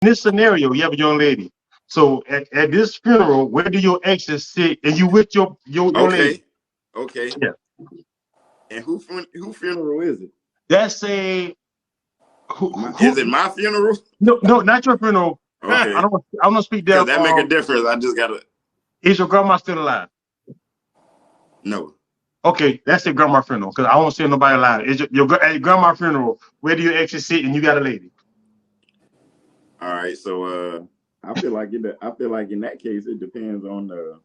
this scenario, you have a young lady. So at this funeral, where do your exes sit? And you with your lady? Okay. Yeah. And who funeral is it? That's a Is it my funeral? No, not your funeral. Okay. I don't speak there. Because that make a difference. I just gotta. Is your grandma still alive? No. Okay, that's your grandma funeral because I don't see nobody alive. Is your grandma funeral? Where do your exes sit? And you got a lady. All right, so I feel like in that case it depends on the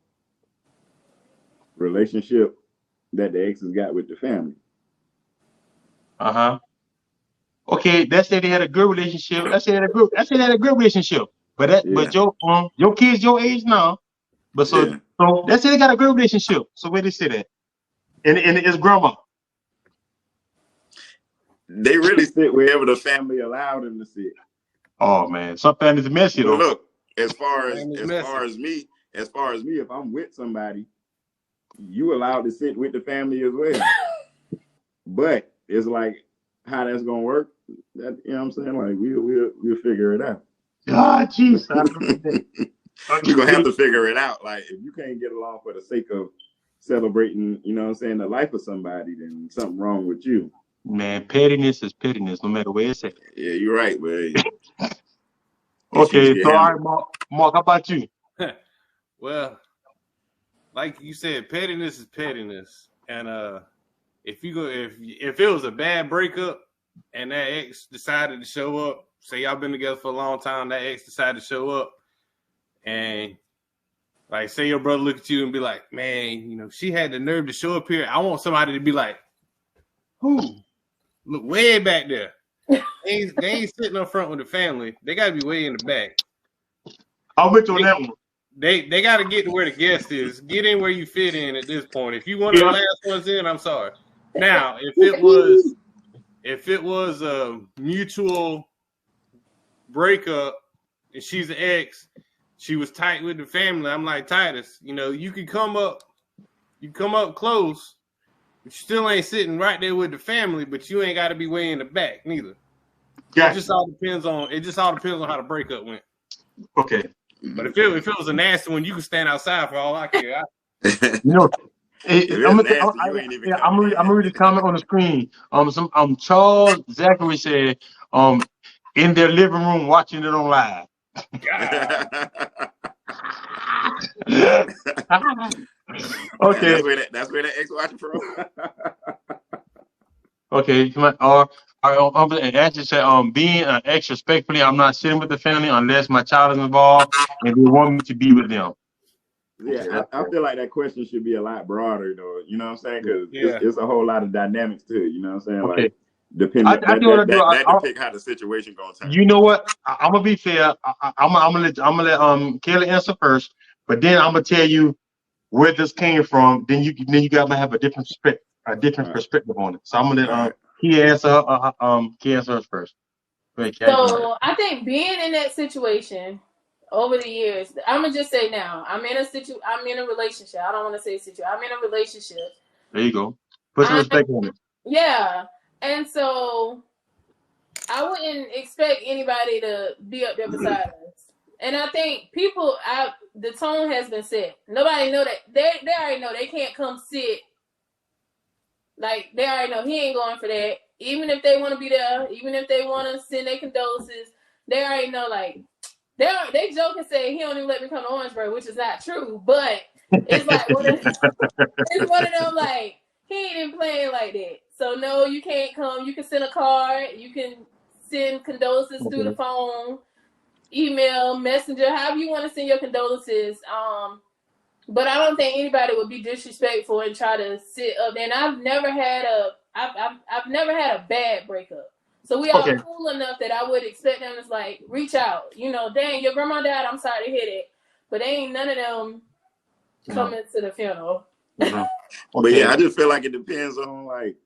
relationship that the exes got with the family. Okay, let's say they had a good relationship. Let's say they had a good relationship. But your kids your age now. But so let's say they got a good relationship. So where they sit at? And it's grandma. They really sit wherever the family allowed them to sit. Oh man, some families are messy though. Look, as far as me, if I'm with somebody, you allowed to sit with the family as well. But it's like how that's gonna work. That, you know what I'm saying? Like we'll figure it out. Ah, jeez. You're gonna have to figure it out. Like if you can't get along for the sake of celebrating, you know what I'm saying, the life of somebody, then something wrong with you. Man, pettiness is pettiness, no matter where it's at. Yeah, you're right, man. Okay, so all right, Mark, how about you? Well, like you said, pettiness is pettiness, and if it was a bad breakup and that ex decided to show up, say y'all been together for a long time, that ex decided to show up, and like say your brother look at you and be like, man, you know, she had the nerve to show up here. I want somebody to be like, who? Look way back there. They ain't sitting up front with the family. They got to be way in the back. I'm with you on that one. They got to get to where the guest is. Get in where you fit in at this point. If you want the last ones in, I'm sorry. Now, if it was a mutual breakup and she's an ex, she was tight with the family. I'm like, Titus, you know, you can come up close, but you still ain't sitting right there with the family, but you ain't got to be way in the back neither. Gotcha. It just all depends on how the breakup went. Okay. But if it was a nasty one, you can stand outside for all I care. You know, I'm gonna read a comment on the screen. Charles Zachary said, in their living room watching it on live. Okay. That's where the ex watching from. Okay. And Ashley said, being an ex respectfully, I'm not sitting with the family unless my child is involved and they want me to be with them. Yeah, I feel like that question should be a lot broader, though. You know what I'm saying? Because it's a whole lot of dynamics to it. You know what I'm saying? Okay. Like, depending that depicts how the situation goes. You know what? I'm gonna be fair. I'm gonna let Kelly answer first, but then I'm gonna tell you where this came from. Then you gotta have a different perspective on it. So I'm gonna let Key answer first. Right, so I think being in that situation over the years, I'm gonna just say now, I'm in a relationship. I don't want to say situation. I'm in a relationship. There you go. Put some respect on it. Yeah, and so I wouldn't expect anybody to be up there beside us. And I think the tone has been set. Nobody know that they already know they can't come sit. Like they already know he ain't going for that. Even if they want to be there, even if they want to send their condolences, they already know. Like they joke and say he don't even let me come to Orangeburg, which is not true. But it's like it's one of them like he ain't even playing like that. So no, you can't come. You can send a card. You can send condolences through the phone, email, messenger, however you want to send your condolences. But I don't think anybody would be disrespectful and try to sit up. And I've never had a bad breakup. So we are cool enough that I would expect them to like reach out. You know, dang, your grandma died. I'm sorry to hear that. But ain't none of them coming to the funeral. But yeah, I just feel like it depends on like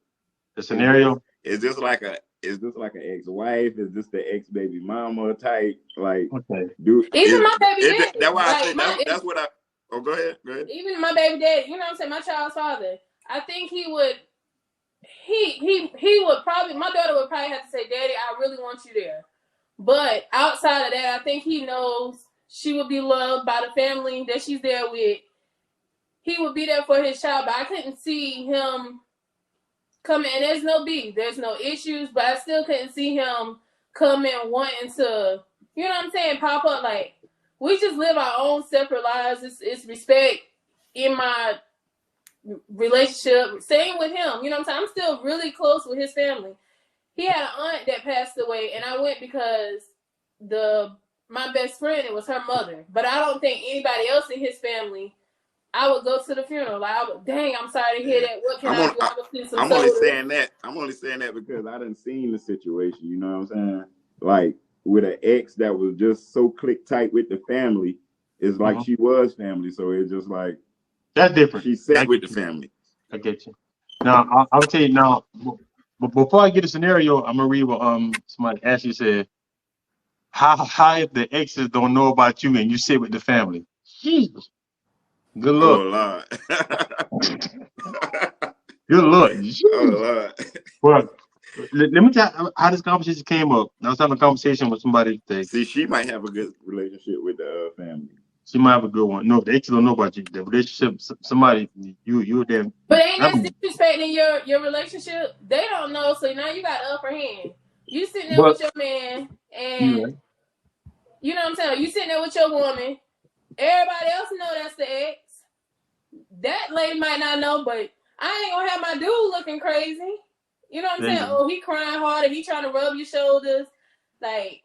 the scenario. Is this like an ex-wife? Is this the ex-baby mama type? Like, even my baby daddy. That's why I say that's what I. Oh, go ahead. Even my baby daddy, you know what I'm saying? My child's father. I think he would. He would probably. My daughter would probably have to say, "Daddy, I really want you there," But outside of that, I think he knows she would be loved by the family that she's there with. He would be there for his child, but I couldn't see him coming. And there's no beef, there's no issues, but I still couldn't see him coming wanting to, you know what I'm saying, pop up. Like, we just live our own separate lives. It's respect in my relationship. Same with him. You know what I'm saying? I'm still really close with his family. He had an aunt that passed away, and I went because my best friend, it was her mother. But I don't think anybody else in his family, I would go to the funeral. Like, dang, I'm sorry to hear that. What can I do? I would send some I'm sodas. only saying that because I done seen the situation. You know what I'm saying? Like, with an ex that was just so click tight with the family, it's like she was family. So it's just like, that's different. She sat with the family. I get you. Now I'll tell you now. But before I get a scenario, I'm gonna read what somebody actually said. How if the exes don't know about you and you sit with the family? Jesus. Good luck. Oh Lord. Good luck. Oh Lord. Well, let me tell you how this conversation came up. I was having a conversation with somebody today. See, she might have a good relationship with the family. She might have a good one. No, the exes don't know about you. The relationship, somebody, you damn. But ain't that disrespecting your relationship? They don't know, so now you got upper hand. You sitting there with your man, and you know what I'm saying? You sitting there with your woman. Everybody else know that's the ex. That lady might not know, but I ain't gonna have my dude looking crazy. You know what I'm saying? Oh, he crying hard and he trying to rub your shoulders. Like,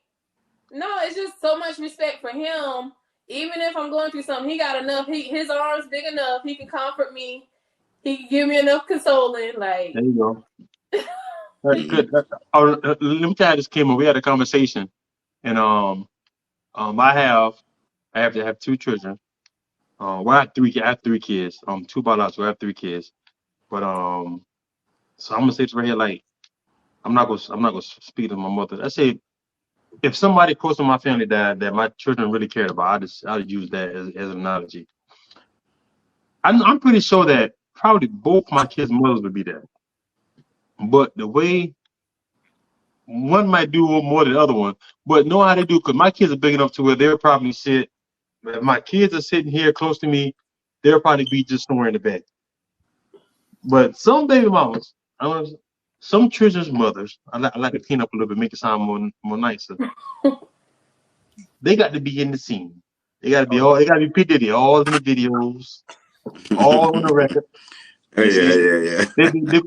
no, it's just so much respect for him. Even if I'm going through something, he got enough. His arms big enough. He can comfort me. He can give me enough consoling. Like, there you go. Good. Let me tell you, this came up. We had a conversation, and I have two children. Well, I have three kids. Two biological. I have three kids. But so I'm gonna say this right here. Like, I'm not gonna speak to my mother. I say, if somebody close to my family that my children really cared about, I'll use that as an analogy. I'm pretty sure that probably both my kids' mothers would be there. But the way one might do more than the other one, but know how they do, because my kids are big enough to where they'll probably sit. If my kids are sitting here close to me, they'll probably be just somewhere in the bed. But some baby mamas, some children's mothers, I like to clean up a little bit, make it sound more nicer. They got to be in the scene. They got to be P. Diddy, all in the videos, all on the record. Yeah.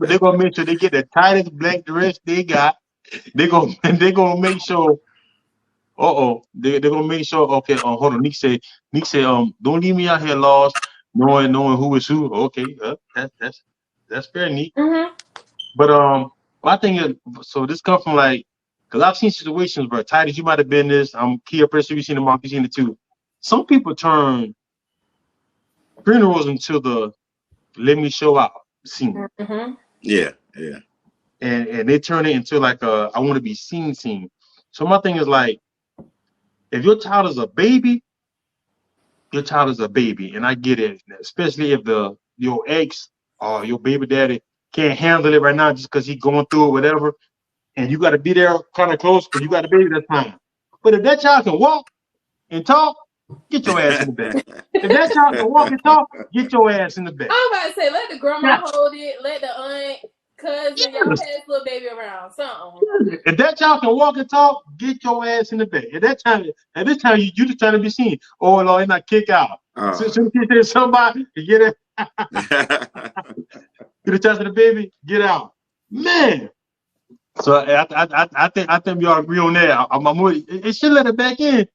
They're gonna make sure they get the tightest black dress they got. They're gonna make sure. They're gonna make sure. Okay, hold on. Nick say, don't leave me out here lost, knowing who is who. Okay, that's fair, Nick. Mm-hmm. But my thing is, so this comes from like, because I've seen situations where Titus, you might have been this. Kia Presser, you've seen it, you've seen it too. Some people turn funerals into the let me show out scene. Mm-hmm. Yeah. And they turn it into like a I want to be seen scene. So my thing is like, if your child is a baby, your child is a baby, and I get it, especially if your ex or your baby daddy can't handle it right now just because he's going through it, whatever, and you got to be there kind of close because you got a baby, that's fine. But if that child can walk and talk, get your ass in the bed. If that child can walk and talk, get your ass in the bed. I'm about to say, let the grandma hold it, let the aunt, cousin, y'all pass little baby around, something. If that child can walk and talk, get your ass in the bed. At this time, you just trying to be seen. Oh Lord, it's not kick out. So somebody get it. Get a touch of the baby, get out, man. So I think we all agree on that. It should let her back in.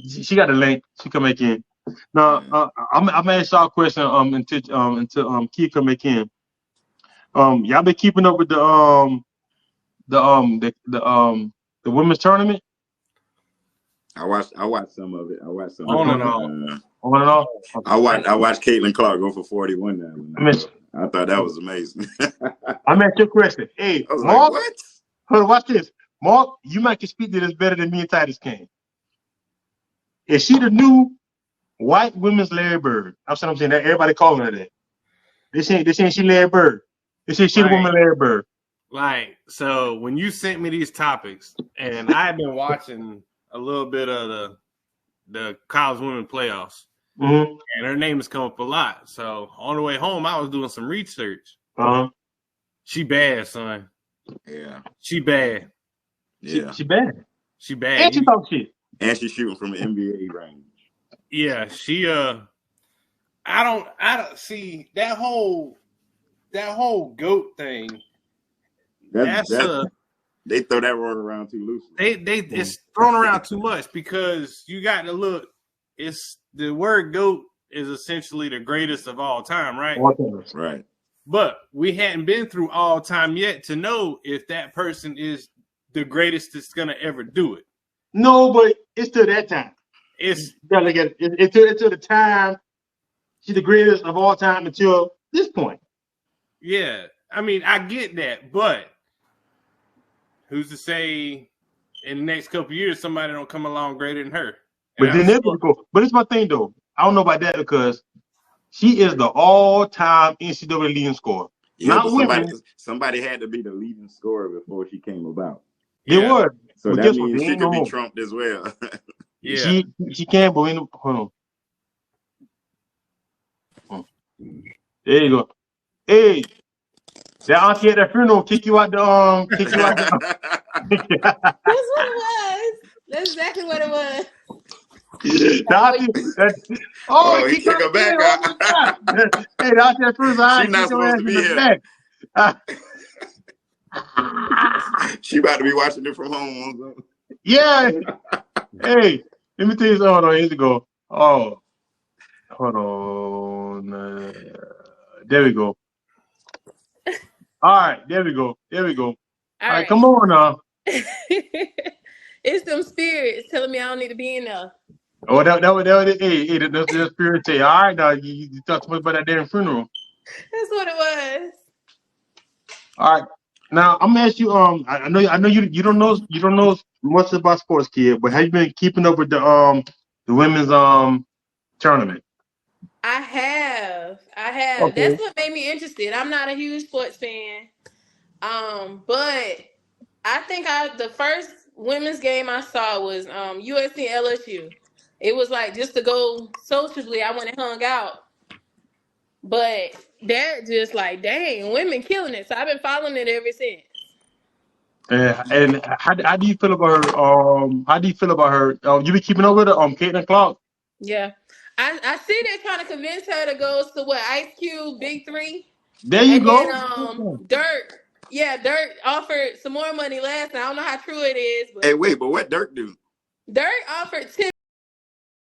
She got the link. She come back in. Now I'm gonna ask y'all a question until Key come back in. Y'all been keeping up with the women's tournament? I watched some of it. On and off. I watched Caitlin Clark go for 41 now. I thought that was amazing. I'm at your question. Hey, Mark, like, what? Hold on, watch this. Mark, you might can speak to this better than me and Titus can. Is she the new white women's Larry Bird? I'm saying that everybody calling her that. They saying she Larry Bird. They say she the woman Larry Bird. Like, so when you sent me these topics, and I had been watching a little bit of the college women playoffs, and her name has come up a lot. So on the way home, I was doing some research. She bad, son. Yeah. She bad. Yeah. She bad. She bad. And she talk shit. And she's shooting from the NBA range. Yeah, she I don't see that whole GOAT thing. That's they throw that word around too loosely. It's thrown around too much because you got to look. It's the word GOAT is essentially the greatest of all time, right? Right. But we hadn't been through all time yet to know if that person is the greatest that's gonna ever do it. No, but it's to that time. It's to the time she's the greatest of all time until this point. Yeah, I mean, I get that, but who's to say in the next couple of years somebody don't come along greater than her? But then but it's my thing though. I don't know about that because she is the all-time NCAA leading scorer. Yeah, not women. Somebody had to be the leading scorer before she came about. They were. So but that means she could be trumped as well. Yeah. She can, but hold on. There you go. Hey, that auntie at that funeral kick you out the kick you out the That's what it was. That's exactly what it was. He kicked her back out. Hey, the auntie at first she's not supposed to be here. She about to be watching it from home. Yeah. Hey, let me tell you something. Hold on, here we go. Oh, hold on. There we go. All right, there we go. All right, come on now. It's them spirits telling me I don't need to be in there. Oh, that was it. Hey, that's the spirit say. All right, now you talk too much about that damn funeral. That's what it was. All right. Now I'm gonna ask you. I know you don't know much about sports, kid. But have you been keeping up with the women's tournament? I have. Okay. That's what made me interested. I'm not a huge sports fan, but I think the first women's game I saw was USC LSU. It was like just to go socially. I went and hung out, but they're just like, dang, women killing it. So I've been following it ever since. And how do you feel about her? How do you feel about her? You be keeping up with her? Caitlin Clark? Yeah, I see they're trying to convince her to go to what Ice Cube Big 3. There you go. Then, Dirk offered some more money last night. I don't know how true it is, but hey, wait, but what Dirk do? Dirk offered $10